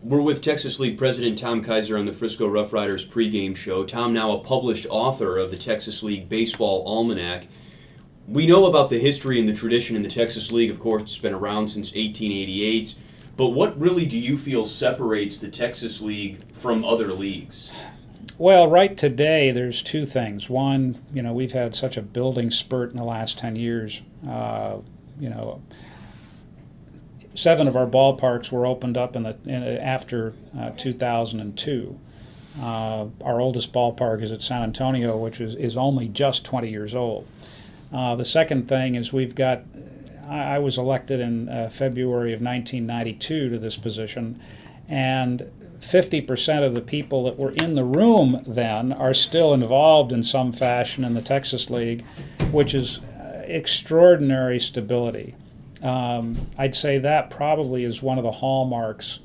We're with Texas League President Tom Kayser on the Frisco RoughRiders pregame show. Tom, now a published author of the Texas League Baseball Almanac. We know about the history and the tradition in the Texas League. Of course, it's been around since 1888. But what really do you feel separates the Texas League from other leagues? Well, right today, there's two things. One, we've had such a building spurt in the last 10 years. 7 of our ballparks were opened up after 2002. Our oldest ballpark is at San Antonio, which is only just 20 years old. The second thing is I was elected in February of 1992 to this position, and 50% of the people that were in the room then are still involved in some fashion in the Texas League, which is extraordinary stability. I'd say that probably is one of the hallmarks.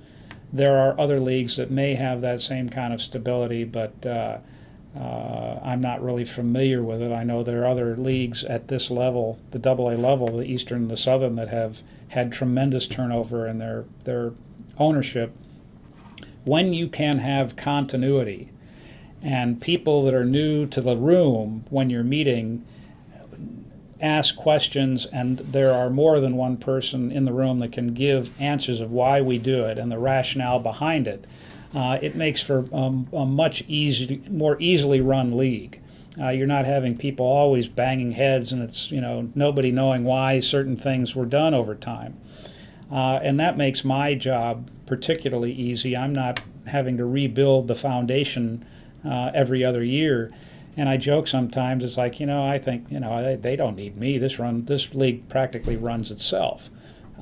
There are other leagues that may have that same kind of stability, but I'm not really familiar with it. I know there are other leagues at this level, the AA level, the Eastern and the Southern, that have had tremendous turnover in their ownership. When you can have continuity and people that are new to the room when you're meeting ask questions, and there are more than one person in the room that can give answers of why we do it and the rationale behind it, it makes for a much more easily run league. You're not having people always banging heads, and it's nobody knowing why certain things were done over time, and that makes my job particularly easy. I'm not having to rebuild the foundation every other year. And I joke sometimes, it's like, I think, they don't need me. This league practically runs itself.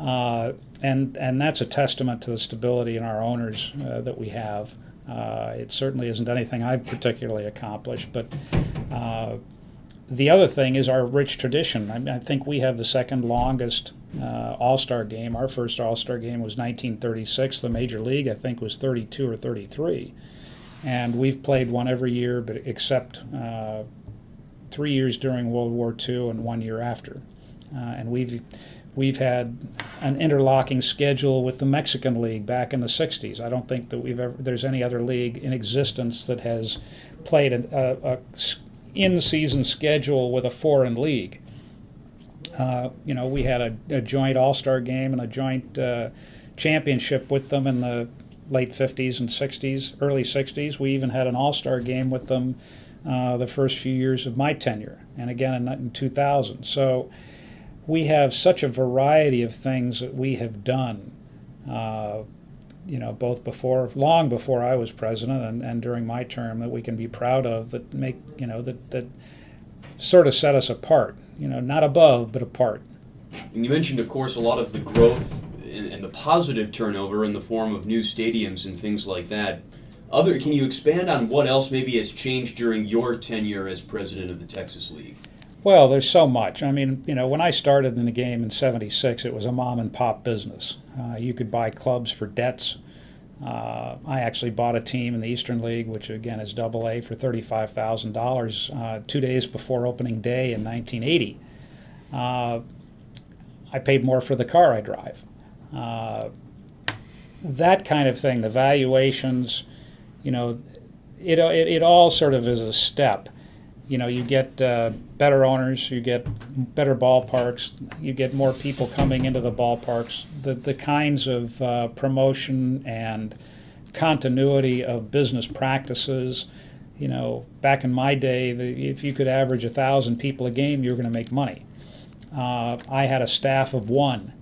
And that's a testament to the stability in our owners that we have. It certainly isn't anything I've particularly accomplished. But the other thing is our rich tradition. I think we have the second longest All-Star game. Our first All-Star game was 1936. The Major League, I think, was 32 or 33. And we've played one every year, but except 3 years during World War II and 1 year after. And we've had an interlocking schedule with the Mexican League back in the 60s. I don't think that there's any other league in existence that has played a in-season schedule with a foreign league. We had a joint All-Star game and a joint championship with them in the late 50s and 60s, early 60s. We even had an All-Star game with them the first few years of my tenure, and again in 2000. So we have such a variety of things that we have done, both long before I was president and during my term, that we can be proud of, that that sort of set us apart. Not above, but apart. And you mentioned, of course, a lot of the growth and the positive turnover in the form of new stadiums and things like that. Can you expand on what else maybe has changed during your tenure as president of the Texas League? Well, there's so much. I mean, when I started in the game in '76, it was a mom and pop business. You could buy clubs for debts. I actually bought a team in the Eastern League, which again is AA, for $35,000 2 days before opening day in 1980. I paid more for the car I drive. That kind of thing, the valuations, it all sort of is a step. You get better owners, you get better ballparks, you get more people coming into the ballparks. The kinds of promotion and continuity of business practices, back in my day, if you could average 1,000 people a game, you were going to make money. I had a staff of 1.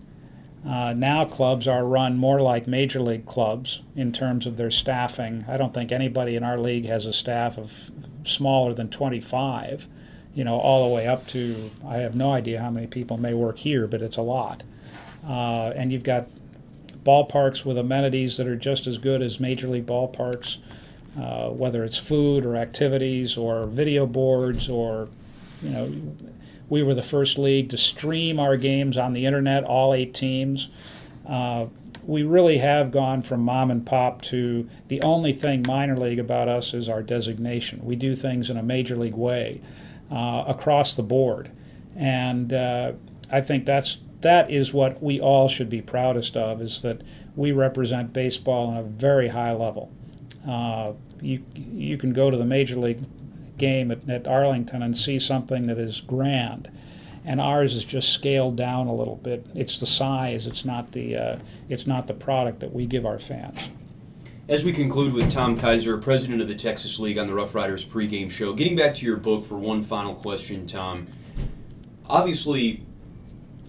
Now clubs are run more like major league clubs in terms of their staffing. I don't think anybody in our league has a staff of smaller than 25, all the way up to, I have no idea how many people may work here, but it's a lot. And you've got ballparks with amenities that are just as good as major league ballparks, whether it's food or activities or video boards or, we were the first league to stream our games on the internet, all 8 teams. We really have gone from mom and pop to the only thing minor league about us is our designation. We do things in a major league way across the board. And I think that's that is what we all should be proudest of, is that we represent baseball on a very high level. You can go to the Major League game at Arlington and see something that is grand, and ours is just scaled down a little bit. It's the size, it's not the product that we give our fans. As we conclude with Tom Kayser, president of the Texas League, on the RoughRiders pregame show, getting back to your book for one final question, Tom. Obviously,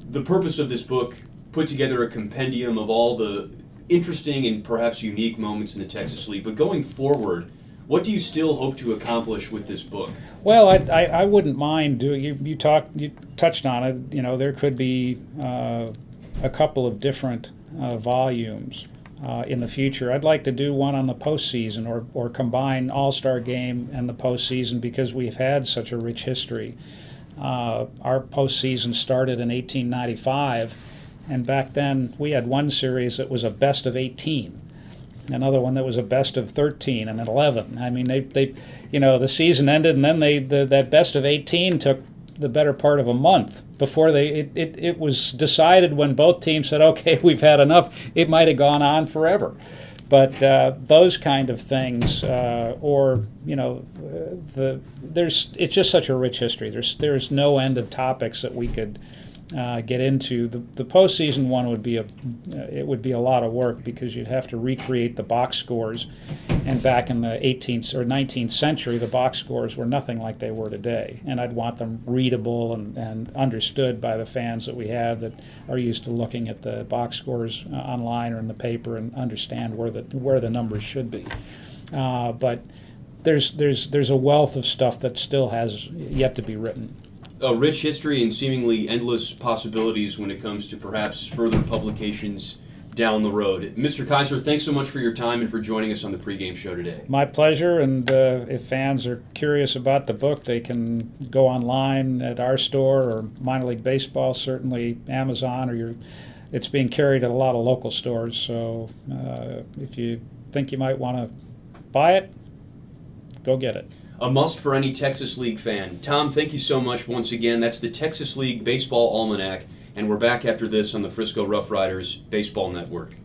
the purpose of this book put together a compendium of all the interesting and perhaps unique moments in the Texas League. But going forward, what do you still hope to accomplish with this book? Well, I wouldn't mind doing. You touched on it. You know, there could be a couple of different volumes in the future. I'd like to do one on the postseason, or combine All-Star Game and the postseason, because we've had such a rich history. Our postseason started in 1895, and back then we had one series that was a best of 18, another one that was a best of 13 and 11. I mean, they the season ended, and then that best of 18 took the better part of a month before it was decided. When both teams said, okay, we've had enough, it might have gone on forever. But those kind of things, it's just such a rich history. There's no end of topics that we could get into. The postseason one would be a lot of work, because you'd have to recreate the box scores, and back in the 18th or 19th century, the box scores were nothing like they were today, and I'd want them readable and understood by the fans that we have, that are used to looking at the box scores online or in the paper, and understand where the numbers should be. But there's a wealth of stuff that still has yet to be written. A rich history and seemingly endless possibilities when it comes to perhaps further publications down the road. Mr. Kayser, thanks so much for your time and for joining us on the pregame show today. My pleasure, and if fans are curious about the book, they can go online at our store, or Minor League Baseball, certainly Amazon, or it's being carried at a lot of local stores. So if you think you might want to buy it, go get it. A must for any Texas League fan. Tom, thank you so much once again. That's the Texas League Baseball Almanac, and we're back after this on the Frisco RoughRiders Baseball Network.